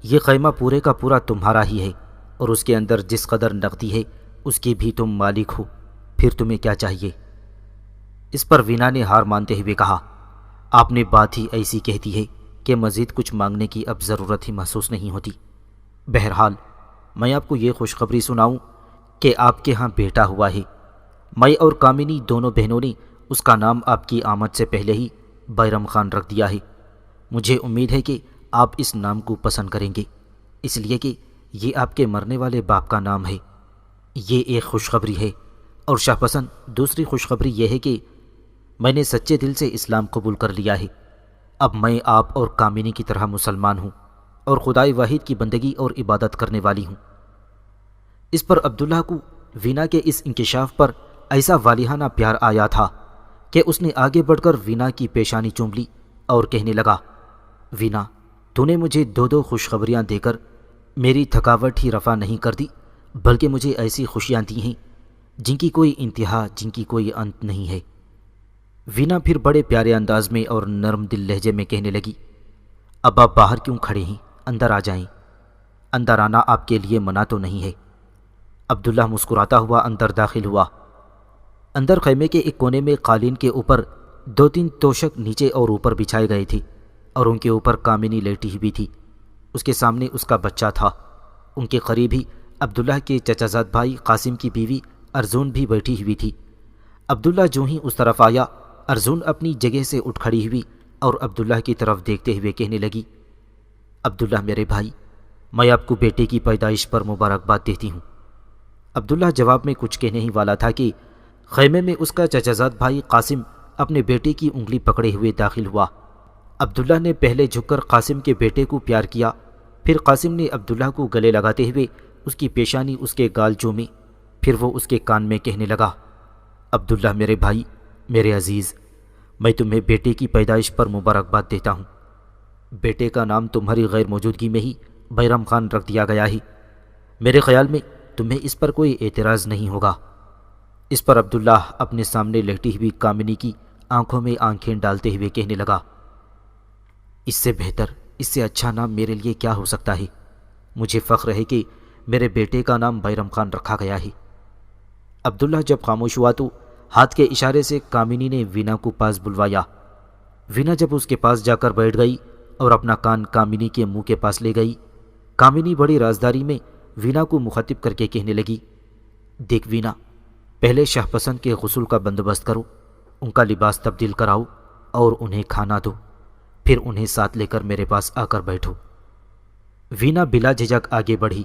یہ خیمہ پورے کا پورا تمہارا ہی ہے اور اس کے اندر جس قدر نقدی ہے اس کی بھی تم مالک ہو، پھر تمہیں کیا چاہیے؟ اس پر وینا نے ہار مانتے ہوئے کہا، آپ نے بات ہی ایسی کہتی ہے کہ مزید کچھ مانگنے کی اب ضرورت ہی محسوس نہیں ہوتی۔ بہرحال میں آپ کو یہ خوشخبری سناؤں کہ آپ کے ہاں بیٹا ہوا ہے۔ میں اور کامنی دونوں بہنوں نے اس کا نام آپ کی آمد سے پہلے ہی بیرم خان رکھ دیا ہے۔ مجھے امید ہے کہ آپ اس نام کو پسند کریں گے، اس لیے کہ یہ آپ کے مرنے والے باپ کا نام ہے۔ یہ ایک خوشخبری ہے، اور شاہ پسند دوسری خوشخبری یہ ہے کہ میں نے سچے دل سے اسلام قبول کر لیا ہے۔ اب میں آپ اور کامنی کی طرح مسلمان ہوں اور خدائے واحد کی بندگی اور عبادت کرنے والی ہوں۔ اس پر عبداللہ کو وینا کے اس انکشاف پر ایسا والہانہ پیار آیا تھا کہ اس نے آگے بڑھ کر وینا کی پیشانی چوم لی اور کہنے لگا، وینا، تو نے مجھے دو خوشخبریاں دے کر میری تھکاوٹ ہی رفع نہیں کر دی، بلکہ مجھے ایسی خوشیاں دی ہیں جن کی کوئی انتہا، جن کی کوئی انت نہیں ہے۔ وینا پھر بڑے پیارے انداز میں اور نرم دل لہجے میں کہنے لگی، اب آپ باہر کیوں کھڑے ہیں؟ اندر آ جائیں۔ اندر آنا آپ کے لیے منع تو نہیں ہے۔ عبداللہ مسکراتا ہوا اندر داخل ہوا۔ اندر خیمے کے ایک کونے میں قالین کے اوپر 2-3 توشک نیچے اور اوپر بچھائے گئے تھے اور ان کے اوپر کامنی لیٹی ہوئی تھی۔ اس کے سامنے اس کا بچہ تھا۔ ان کے قریب ہی عبداللہ کے چچا زاد بھائی قاسم کی بیوی ارزون بھی بیٹھی ہوئی تھی۔ عبداللہ جو ہی اس طرف آیا، ارزون اپنی جگہ سے اٹھ کھڑی ہوئی اور عبداللہ کی طرف دیکھتے ہوئے کہنے لگی، عبداللہ میرے بھائی، میں آپ کو بیٹے کی پیدائش پر مبارکباد دیتی ہوں۔ عبداللہ جواب میں کچھ کہنے ہی والا تھا کہ خیمے میں اس کا چچا زاد بھائی قاسم اپنے بیٹے کی انگلی پکڑے ہوئے داخل ہوا۔ عبداللہ نے پہلے جھک کر قاسم کے بیٹے کو پیار کیا، پھر قاسم نے عبداللہ کو گلے لگاتے ہوئے اس کی پیشانی اس کے گال چومے، پھر وہ اس کے کان میں کہنے لگا، عبداللہ میرے بھائی، میرے عزیز، میں تمہیں بیٹے کی پیدائش پر مبارکباد دیتا ہوں۔ بیٹے کا نام تمہاری غیر موجودگی میں ہی بیرم خان رکھ دیا گیا ہے۔ میرے خیال میں تمہیں اس پر کوئی اعتراض نہیں ہوگا۔ اس پر عبداللہ اپنے سامنے لیٹی ہوئی کامنی کی آنکھوں میں آنکھیں ڈالتے ہوئے کہنے لگا، اس سے بہتر، اس سے اچھا نام میرے لیے کیا ہو سکتا ہے؟ مجھے فخر ہے کہ میرے بیٹے کا نام بیرم خان رکھا گیا ہے۔ عبداللہ جب خاموش ہوا تو ہاتھ کے اشارے سے کامنی نے وینا کو پاس بلوایا۔ وینا جب اس کے پاس جا کر بیٹھ گئی اور اپنا کان کامنی کے منہ کے پاس لے گئی، کامنی بڑی رازداری میں وینا کو مخاطب کر کے کہنے لگی، دیکھ وینا، پہلے شاہ پسند کے غسل کا بندوبست کرو، ان کا لباس تبدیل کراؤ اور انہیں کھانا دو، پھر انہیں ساتھ لے کر میرے پاس آ کر بیٹھو۔ وینا بلا جھجک آگے بڑھی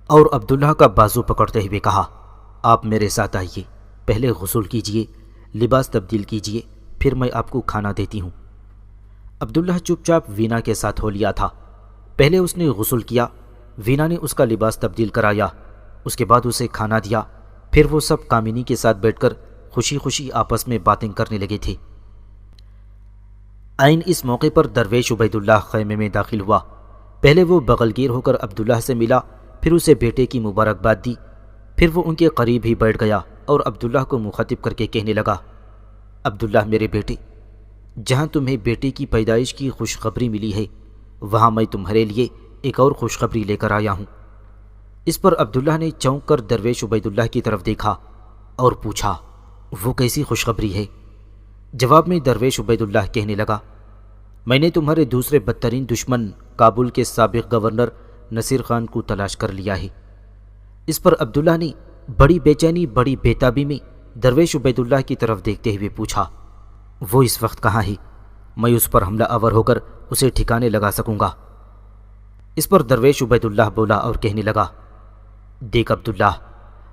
اور عبداللہ کا بازو پکڑتے ہوئے کہا، آپ میرے ساتھ آئیے، پہلے غسل کیجئے، لباس تبدیل کیجئے، پھر میں آپ کو کھانا دیتی ہوں۔ عبداللہ چپ چاپ وینا کے ساتھ ہو لیا تھا۔ پہلے اس نے غسل کیا، وینا نے اس کا لباس تبدیل کرایا، اس کے بعد اسے کھانا دیا، پھر وہ سب کامنی کے ساتھ بیٹھ کر خوشی خوشی آپس میں باتیں کرنے لگے تھے۔ عین اس موقع پر درویش عبید اللہ خیمے میں داخل ہوا۔ پہلے وہ بغل گیر ہو کر عبداللہ سے ملا، پھر اسے بیٹے کی مبارکباد دی، پھر وہ ان کے قریب ہی بیٹھ گیا اور عبداللہ کو مخاطب کر کے کہنے لگا، عبداللہ میرے بیٹے، جہاں تمہیں بیٹے کی پیدائش کی خوشخبری ملی ہے، وہاں میں تمہارے لیے ایک اور خوشخبری لے کر آیا ہوں۔ اس پر عبداللہ نے چونک کر درویش عبید اللہ کی طرف دیکھا اور پوچھا، وہ کیسی خوشخبری ہے؟ جواب میں درویش عبید اللہ کہنے لگا، میں نے تمہارے دوسرے بدترین دشمن کابل کے سابق گورنر نصیر خان کو تلاش کر لیا ہے۔ اس پر عبداللہ نے بڑی بے چینی، بڑی بے تابی میں درویش عبید اللہ کی طرف دیکھتے ہوئے پوچھا، وہ اس وقت کہاں ہے؟ میں اس پر حملہ آور ہو کر اسے ٹھکانے لگا سکوں گا۔ اس پر درویش عبید اللہ بولا اور کہنے لگا، دیکھ عبداللہ،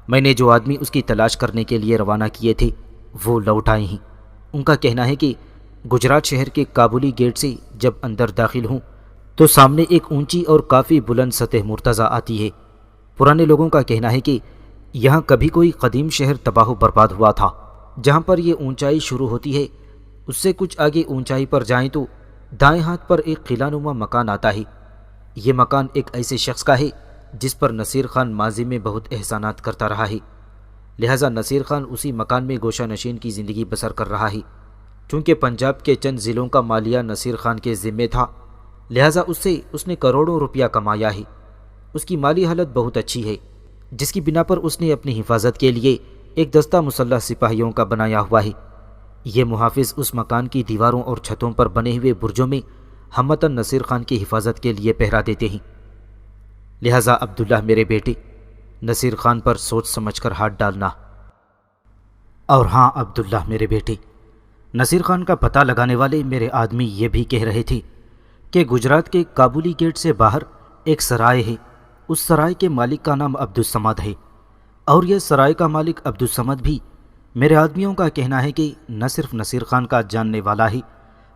میں نے جو آدمی اس کی تلاش کرنے کے لیے روانہ کیے تھے وہ لوٹ آئے ہیں۔ ان کا کہنا ہے کہ گجرات شہر کے کابلی گیٹ سے جب اندر داخل ہوں تو سامنے ایک اونچی اور کافی بلند سطح مرتضی آتی ہے۔ پرانے لوگوں کا کہنا ہے کہ یہاں کبھی کوئی قدیم شہر تباہ و برباد ہوا تھا۔ جہاں پر یہ اونچائی شروع ہوتی ہے اس سے کچھ آگے اونچائی پر جائیں تو دائیں ہاتھ پر ایک قلعہ نما مکان آتا ہے۔ یہ مکان ایک ایسے شخص کا ہے جس پر نصیر خان ماضی میں بہت احسانات کرتا رہا ہے، لہٰذا نصیر خان اسی مکان میں گوشہ نشین کی زندگی بسر کر رہا ہے۔ چونکہ پنجاب کے چند ضلعوں کا مالیہ نصیر خان کے ذمے تھا، لہٰذا اس نے کروڑوں روپیہ کمایا ہے۔ اس کی مالی حالت بہت اچھی ہے، جس کی بنا پر اس نے اپنی حفاظت کے لیے ایک دستہ مسلح سپاہیوں کا بنایا ہوا ہے۔ یہ محافظ اس مکان کی دیواروں اور چھتوں پر بنے ہوئے برجوں میں ہمتن نصیر خان کی حفاظت کے لیے پہرا دیتے ہیں۔ لہٰذا عبداللہ میرے بیٹے، نصیر خان پر سوچ سمجھ کر ہاتھ ڈالنا۔ اور ہاں عبداللہ میرے بیٹے، نصیر خان کا پتہ لگانے والے میرے آدمی یہ بھی کہہ رہے تھے کہ گجرات کے کابلی گیٹ سے باہر ایک سرائے ہے، اس سرائے کے مالک کا نام عبدالصمد ہے، اور یہ سرائے کا مالک عبدالصمد بھی میرے آدمیوں کا کہنا ہے کہ نہ صرف نصیر خان کا جاننے والا ہے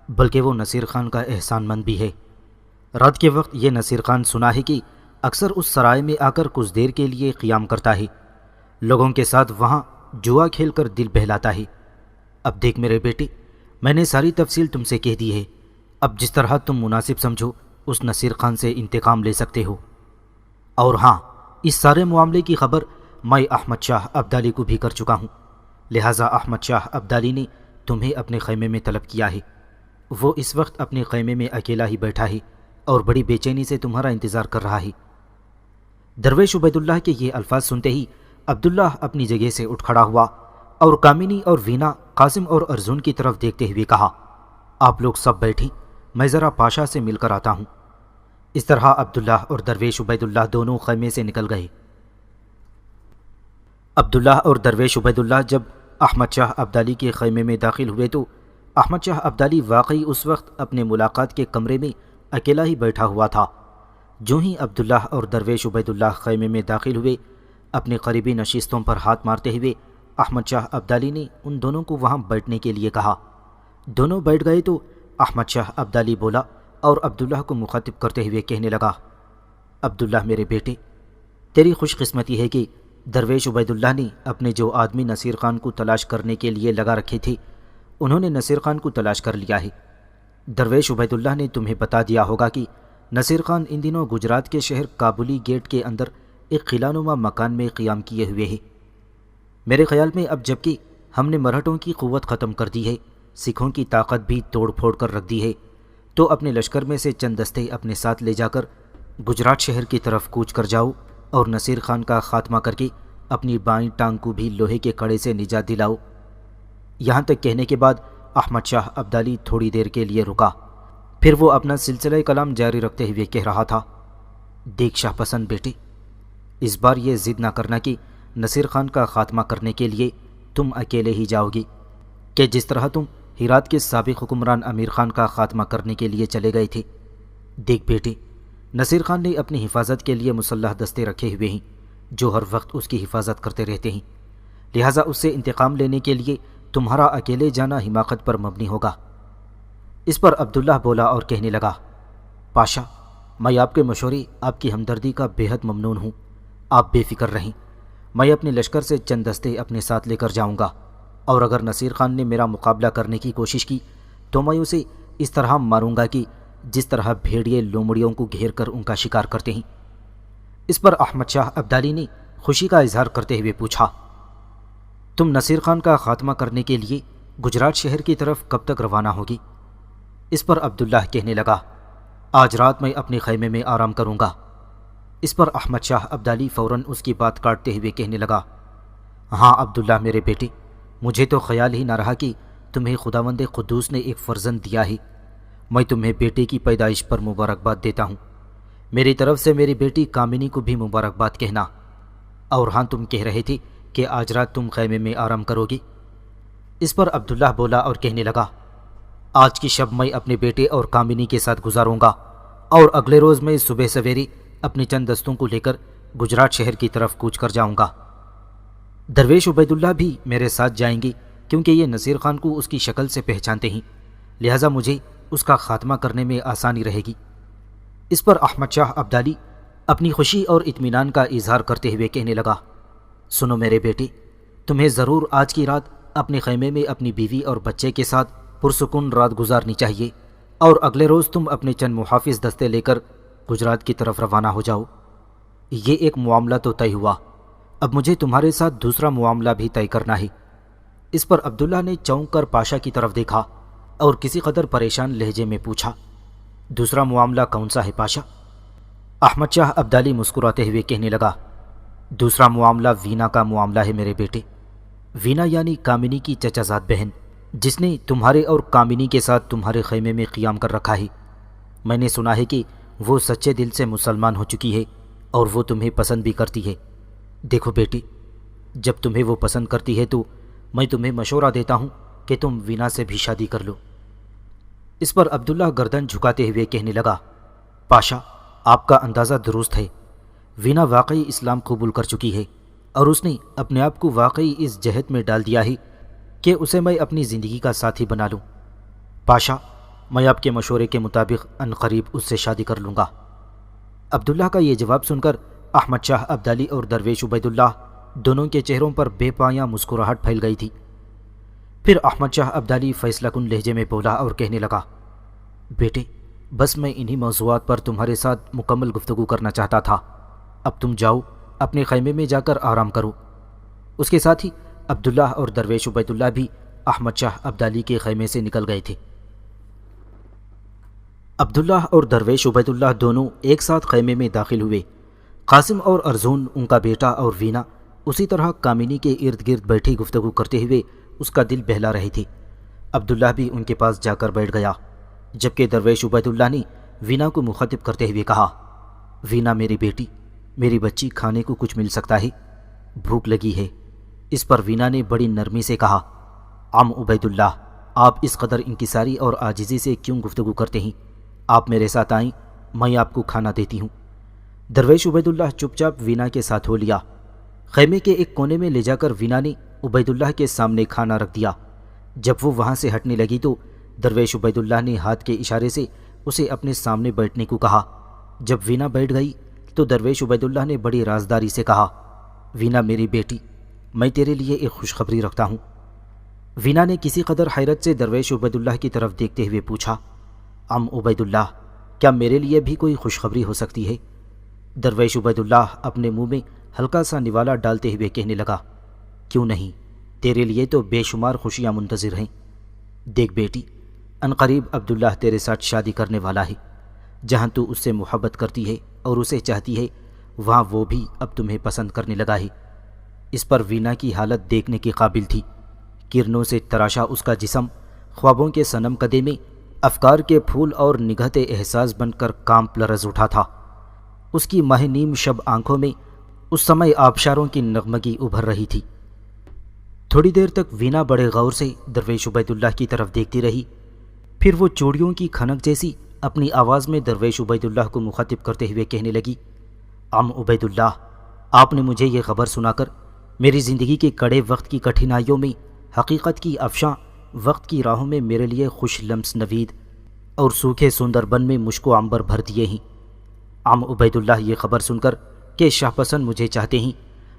بلکہ وہ نصیر خان کا احسان مند بھی ہے۔ رات کے وقت یہ نصیر خان سنا ہے کہ اکثر اس سرائے میں آ کر کچھ دیر کے لیے قیام کرتا ہے، لوگوں کے ساتھ وہاں جوا کھیل کر دل بہلاتا ہے۔ اب دیکھ میرے بیٹے، میں نے ساری تفصیل تم سے کہہ دی ہے، اب جس طرح تم مناسب سمجھو اس نصیر خان سے انتقام لے سکتے ہو۔ اور ہاں، اس سارے معاملے کی خبر میں احمد شاہ ابدالی کو بھی کر چکا ہوں، لہٰذا احمد شاہ ابدالی نے تمہیں اپنے خیمے میں طلب کیا ہے۔ وہ اس وقت اپنے خیمے میں اکیلا ہی بیٹھا ہے اور بڑی بے چینی سے تمہارا انتظار کر رہا ہے۔ درویش عبید اللہ کے یہ الفاظ سنتے ہی عبداللہ اپنی جگہ سے اٹھ کھڑا ہوا اور کامنی اور وینا، قاسم اور ارجن کی طرف دیکھتے ہوئے کہا، آپ لوگ سب بیٹھی، میں ذرا پاشا سے مل کر آتا ہوں۔ اس طرح عبداللہ اور درویش عبید اللہ دونوں خیمے سے نکل گئے۔ عبداللہ اور درویش عبید اللہ جب احمد شاہ ابدالی کے خیمے میں داخل ہوئے تو احمد شاہ ابدالی واقعی اس وقت اپنے ملاقات کے کمرے میں اکیلا ہی بیٹھا ہوا تھا۔ جو ہی عبداللہ اور درویش عبید اللہ خیمے میں داخل ہوئے، اپنے قریبی نشستوں پر ہاتھ مارتے ہوئے احمد شاہ ابدالی نے ان دونوں کو وہاں بیٹھنے کے لیے کہا۔ دونوں بیٹھ گئے تو احمد شاہ ابدالی بولا اور عبداللہ کو مخاطب کرتے ہوئے کہنے لگا، عبداللہ میرے بیٹے، تیری خوش قسمتی ہے کہ درویش عبید اللہ نے اپنے جو آدمی نصیر خان کو تلاش کرنے کے لیے لگا رکھے تھے، انہوں نے نصیر خان کو تلاش کر لیا ہے۔ درویش عبید اللہ نے تمہیں بتا دیا ہوگا کہ نصیر خان ان دنوں گجرات کے شہر کابلی گیٹ کے اندر ایک قلعہ نما مکان میں قیام کیے ہوئے ہے۔ میرے خیال میں اب جبکہ ہم نے مرہٹوں کی قوت ختم کر دی ہے، سکھوں کی طاقت بھی توڑ پھوڑ کر رکھ دی ہے، تو اپنے لشکر میں سے چند دستے اپنے ساتھ لے جا کر گجرات شہر کی طرف کوچ کر جاؤ اور نصیر خان کا خاتمہ کر کے اپنی بائیں ٹانگ کو بھی لوہے کے کڑے سے نجات دلاؤ۔ یہاں تک کہنے کے بعد احمد شاہ ابدالی تھوڑی دیر کے لیے رکا، پھر وہ اپنا سلسلہ کلام جاری رکھتے ہوئے کہہ رہا تھا، دیکھ شاہ پسند بیٹے، اس بار یہ ضد نہ کرنا کہ نصیر خان کا خاتمہ کرنے کے لیے تم اکیلے ہی جاؤ گی، کہ جس طرح تم ہرات کے سابق حکمران امیر خان کا خاتمہ کرنے کے لیے چلے گئے تھے۔ دیکھ بیٹے، نصیر خان نے اپنی حفاظت کے لیے مسلح دستے رکھے ہوئے ہیں جو ہر وقت اس کی حفاظت کرتے رہتے ہیں، لہٰذا اس سے انتقام لینے کے لیے تمہارا اکیلے جانا حماقت پر مبنی ہوگا۔ اس پر عبداللہ بولا اور کہنے لگا، پاشا، میں آپ کے مشورے، آپ کی ہمدردی کا بے حد ممنون ہوں، آپ بے فکر رہیں، میں اپنے لشکر سے چند دستے اپنے ساتھ لے کر جاؤں گا، اور اگر نصیر خان نے میرا مقابلہ کرنے کی کوشش کی تو میں اسے اس طرح ماروں گا کہ جس طرح بھیڑیے لومڑیوں کو گھیر کر ان کا شکار کرتے ہیں۔ اس پر احمد شاہ ابدالی نے خوشی کا اظہار کرتے ہوئے پوچھا، تم نصیر خان کا خاتمہ کرنے کے لیے گجرات شہر کی طرف کب تک روانہ ہوگی؟ اس پر عبداللہ کہنے لگا، آج رات میں اپنے خیمے میں آرام کروں گا۔ اس پر احمد شاہ ابدالی فوراً اس کی بات کاٹتے ہوئے کہنے لگا، ہاں عبداللہ میرے بیٹے، مجھے تو خیال ہی نہ رہا کہ تمہیں خداوند قدوس نے ایک فرزند دیا ہے۔ میں تمہیں بیٹے کی پیدائش پر مبارکباد دیتا ہوں، میری طرف سے میری بیٹی کامنی کو بھی مبارکباد کہنا۔ اور ہاں، تم کہہ رہے تھے کہ آج رات تم خیمے میں آرام کرو گی۔ اس پر عبداللہ بولا اور کہنے لگا، آج کی شب میں اپنے بیٹے اور کامنی کے ساتھ گزاروں گا، اور اگلے روز میں صبح سویرے اپنے چند دستوں کو لے کر گجرات شہر کی طرف کوچ کر جاؤں گا۔ درویش عبید اللہ بھی میرے ساتھ جائیں گے، کیونکہ یہ نصیر خان کو اس کی شکل سے پہچانتے ہیں، لہٰذا مجھے اس کا خاتمہ کرنے میں آسانی رہے گی۔ اس پر احمد شاہ ابدالی اپنی خوشی اور اطمینان کا اظہار کرتے ہوئے کہنے لگا، سنو میرے بیٹے، تمہیں ضرور آج کی رات اپنے خیمے میں اپنی بیوی اور بچے کے ساتھ پرسکون رات گزارنی چاہیے، اور اگلے روز تم اپنے چند محافظ دستے لے کر گجرات کی طرف روانہ ہو جاؤ۔ یہ ایک معاملہ تو طے ہوا، اب مجھے تمہارے ساتھ دوسرا معاملہ بھی طے کرنا ہے۔ اس پر عبداللہ نے چونک کر پاشا کی طرف دیکھا اور کسی قدر پریشان لہجے میں پوچھا، دوسرا معاملہ کون سا ہے پاشا؟ احمد شاہ ابدالی مسکراتے ہوئے کہنے لگا، دوسرا معاملہ وینا کا معاملہ ہے میرے بیٹے۔ وینا یعنی کامنی کی چچا زاد بہن، جس نے تمہارے اور کامنی کے ساتھ تمہارے خیمے میں قیام کر رکھا ہے۔ میں نے سنا ہے کہ وہ سچے دل سے مسلمان ہو چکی ہے اور وہ تمہیں پسند بھی کرتی ہے۔ دیکھو بیٹی، جب تمہیں وہ پسند کرتی ہے تو میں تمہیں مشورہ دیتا ہوں کہ تم وینا سے بھی شادی کر لو۔ اس پر عبداللہ گردن جھکاتے ہوئے کہنے لگا، پاشا، آپ کا اندازہ درست ہے، وینا واقعی اسلام قبول کر چکی ہے، اور اس نے اپنے آپ کو واقعی اس جہت میں ڈال دیا ہے کہ اسے میں اپنی زندگی کا ساتھی بنا لوں۔ پاشا، میں آپ کے مشورے کے مطابق عنقریب اس سے شادی کر لوں گا۔ عبداللہ کا یہ جواب سن کر احمد شاہ ابدالی اور درویش عبید اللہ دونوں کے چہروں پر بے پایاں مسکراہٹ پھیل گئی تھی۔ پھر احمد شاہ ابدالی فیصلہ کن لہجے میں بولا اور کہنے لگا، بیٹے، بس میں انہی موضوعات پر تمہارے ساتھ مکمل گفتگو کرنا چاہتا تھا، اب تم جاؤ اپنے خیمے میں جا کر آرام کرو۔ اس کے ساتھ ہی عبداللہ اور درویش عبید اللہ بھی احمد شاہ ابدالی کے خیمے سے نکل گئے تھے۔ عبداللہ اور درویش عبید اللہ دونوں ایک ساتھ خیمے میں داخل ہوئے قاسم اور ارزون ان کا بیٹا اور وینا اسی طرح کامنی کے ارد گرد بیٹھے گفتگو کرتے ہوئے اس کا دل بہلا رہے تھے۔ عبداللہ بھی ان کے پاس جا کر بیٹھ گیا، جبکہ درویش عبید اللہ نے وینا کو مخاطب کرتے ہوئے کہا، وینا میری بیٹی، میری بچی، کھانے کو کچھ مل سکتا ہے؟ بھوک لگی ہے۔ اس پر وینا نے بڑی نرمی سے کہا، عم عبید اللہ، آپ اس قدر انکساری اور عاجزی سے کیوں گفتگو کرتے ہیں؟ آپ میرے ساتھ آئیں، میں آپ کو کھانا دیتی ہوں۔ درویش عبید اللہ چپ چاپ وینا کے ساتھ ہو لیا۔ خیمے کے ایک کونے میں لے جا کر وینا نے عبید اللہ کے سامنے کھانا رکھ دیا۔ جب وہ وہاں سے ہٹنے لگی تو درویش عبید اللہ نے ہاتھ کے اشارے سے اسے اپنے سامنے بیٹھنے کو کہا۔ جب وینا بیٹھ گئی تو درویش عبید اللہ نے بڑی رازداری سے کہا، وینا میری بیٹی، میں تیرے لیے ایک خوشخبری رکھتا ہوں۔ وینا نے کسی قدر حیرت سے درویش عبید اللہ کی طرف دیکھتے ہوئے پوچھا، عم عبید اللہ، کیا میرے لیے بھی کوئی خوشخبری ہو سکتی ہے؟ درویش عبید اللہ اپنے منہ میں ہلکا سا نوالا ڈالتے ہوئے کہنے لگا، کیوں نہیں، تیرے لیے تو بے شمار خوشیاں منتظر ہیں۔ دیکھ بیٹی، عنقریب عبداللہ تیرے ساتھ شادی کرنے والا ہے۔ جہاں تو اس سے محبت کرتی ہے اور اسے چاہتی ہے، وہاں وہ بھی اب تمہیں پسند کرنے لگا ہے۔ اس پر وینا کی حالت دیکھنے کے قابل تھی۔ کرنوں سے تراشا اس کا جسم خوابوں کے صنم کدے میں افکار کے پھول اور نگہتے احساس بن کر کانپ لرز اٹھا تھا۔ اس کی ماہ نیم شب آنکھوں میں اس سمے آبشاروں کی نغمگی ابھر رہی تھی۔ تھوڑی دیر تک وینا بڑے غور سے درویش عبید اللہ کی طرف دیکھتی رہی، پھر وہ چوڑیوں کی کھنک جیسی اپنی آواز میں درویش عبید اللہ کو مخاطب کرتے ہوئے کہنے لگی، عم عبید اللہ، آپ نے مجھے یہ خبر سنا کر میری زندگی کے کڑے وقت کی کٹھنائیوں میں حقیقت کی افشاں وقت کی راہوں میں میرے لیے خوش لمس نوید اور سوکھے سندر بن میں مشک و عنبر بھر دیے ہیں۔ عم عبید اللہ، یہ خبر سن کر کہ شاہ پسند مجھے چاہتے ہیں،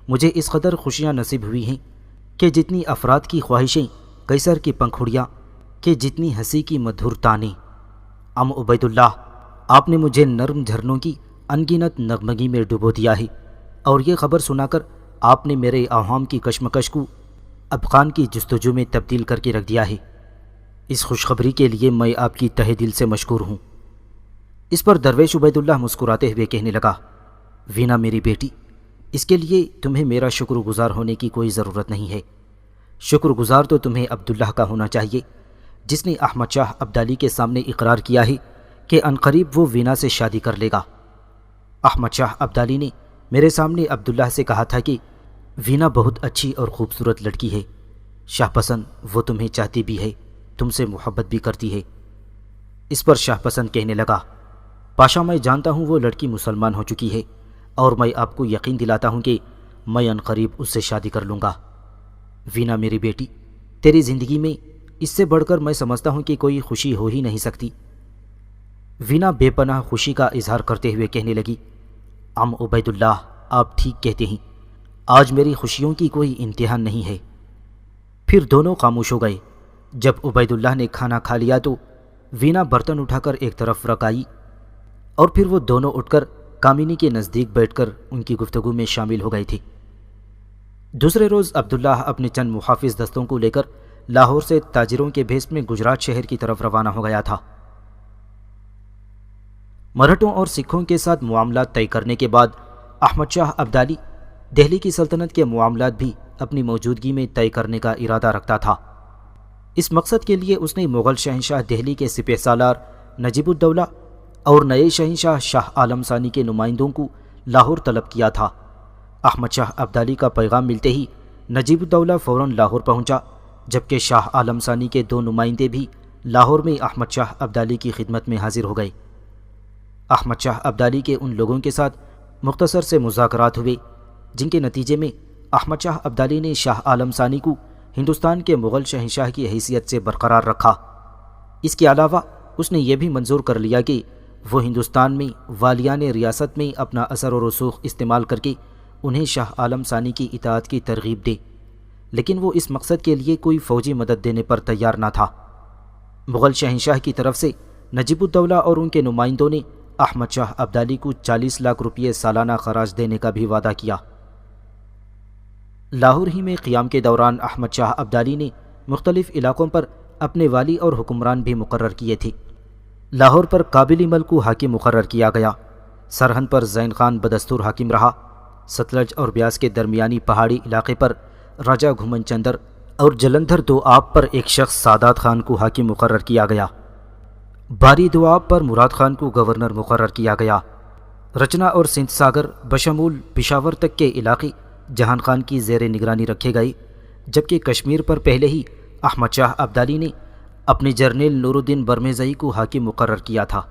مجھے اس قدر خوشیاں نصیب ہوئی ہیں کہ جتنی افراد کی خواہشیں قیصر کی پنکھڑیاں، کہ جتنی ہنسی کی مدھر تانیں۔ عم عبید اللہ، آپ نے مجھے نرم جھرنوں کی انگنت نغمگی میں ڈبو دیا ہے، اور یہ خبر سنا کر آپ نے میرے اوہام کی کشمکش کو ابقان کی جستجو میں تبدیل کر کے رکھ دیا ہے۔ اس خوشخبری کے لیے میں آپ کی تہہ دل سے مشکور ہوں۔ اس پر درویش عبید اللہ مسکراتے ہوئے کہنے لگا، وینا میری بیٹی، اس کے لیے تمہیں میرا شکر گزار ہونے کی کوئی ضرورت نہیں ہے۔ شکر گزار تو تمہیں عبداللہ کا ہونا چاہیے، جس نے احمد شاہ ابدالی کے سامنے اقرار کیا ہے کہ عنقریب وہ وینا سے شادی کر لے گا۔ احمد شاہ ابدالی نے میرے سامنے عبداللہ سے کہا تھا کہ وینا بہت اچھی اور خوبصورت لڑکی ہے، شاہ پسند وہ تمہیں چاہتی بھی ہے، تم سے محبت بھی کرتی ہے۔ اس پر شاہ پسند کہنے لگا، پاشا میں جانتا ہوں وہ لڑکی مسلمان ہو چکی ہے، اور میں آپ کو یقین دلاتا ہوں کہ میں عنقریب اس سے شادی کر لوں گا۔ وینا میری بیٹی، تیری زندگی میں اس سے بڑھ کر میں سمجھتا ہوں کہ کوئی خوشی ہو ہی نہیں سکتی۔ وینا بے پناہ خوشی کا اظہار کرتے ہوئے کہنے لگی، عم عبید اللہ، آپ ٹھیک کہتے ہیں، آج میری خوشیوں کی کوئی انتہا نہیں ہے۔ پھر دونوں خاموش ہو گئے۔ جب عبید اللہ نے کھانا کھا لیا تو وینا برتن اٹھا کر ایک طرف رکھ آئی، اور پھر وہ دونوں اٹھ کر کامنی کے نزدیک بیٹھ کر ان کی گفتگو میں شامل ہو گئے تھے۔ دوسرے روز عبداللہ اپنے چند محافظ دستوں کو لے کر لاہور سے تاجروں کے بھیس میں گجرات شہر کی طرف روانہ ہو گیا تھا۔ مرہٹوں اور سکھوں کے ساتھ معاملات طے کرنے کے بعد احمد شاہ ابدالی دہلی کی سلطنت کے معاملات بھی اپنی موجودگی میں طے کرنے کا ارادہ رکھتا تھا۔ اس مقصد کے لیے اس نے مغل شہنشاہ دہلی کے سپہ سالار نجیب الدولہ اور نئے شہنشاہ شاہ عالم ثانی کے نمائندوں کو لاہور طلب کیا تھا۔ احمد شاہ ابدالی کا پیغام ملتے ہی نجیب الدولہ فوراً لاہور پہنچا، جبکہ شاہ عالم ثانی کے 2 نمائندے بھی لاہور میں احمد شاہ ابدالی کی خدمت میں حاضر ہو گئے۔ احمد شاہ ابدالی کے ان لوگوں کے ساتھ مختصر سے مذاکرات ہوئے جن کے نتیجے میں احمد شاہ ابدالی نے شاہ عالم ثانی کو ہندوستان کے مغل شہنشاہ کی حیثیت سے برقرار رکھا۔ اس کے علاوہ اس نے یہ بھی منظور کر لیا کہ وہ ہندوستان میں والیان ریاست میں اپنا اثر و رسوخ استعمال کر کے انہیں شاہ عالم ثانی کی اطاعت کی ترغیب دے، لیکن وہ اس مقصد کے لیے کوئی فوجی مدد دینے پر تیار نہ تھا۔ مغل شہنشاہ کی طرف سے نجیب الدولہ اور ان کے نمائندوں نے احمد شاہ ابدالی کو 40 لاکھ روپے سالانہ خراج دینے کا بھی وعدہ کیا۔ لاہور ہی میں قیام کے دوران احمد شاہ ابدالی نے مختلف علاقوں پر اپنے والی اور حکمران بھی مقرر کیے تھے۔ لاہور پر قابل عمل کو حاکم مقرر کیا گیا، سرحد پر زین خان بدستور حاکم رہا۔ ستلج اور بیاس کے درمیانی پہاڑی علاقے پر راجہ گھومن چندر اور جلندھر دوآب پر ایک شخص سادات خان کو حاکم مقرر کیا گیا۔ باری دوآب پر مراد خان کو گورنر مقرر کیا گیا۔ رچنا اور سندھ ساگر بشمول پشاور تک کے علاقے جہان خان کی زیر نگرانی رکھے گئے، جبکہ کشمیر پر پہلے ہی احمد شاہ ابدالی نے اپنے جرنیل نور الدین برمیزئی کو حاکم مقرر کیا تھا۔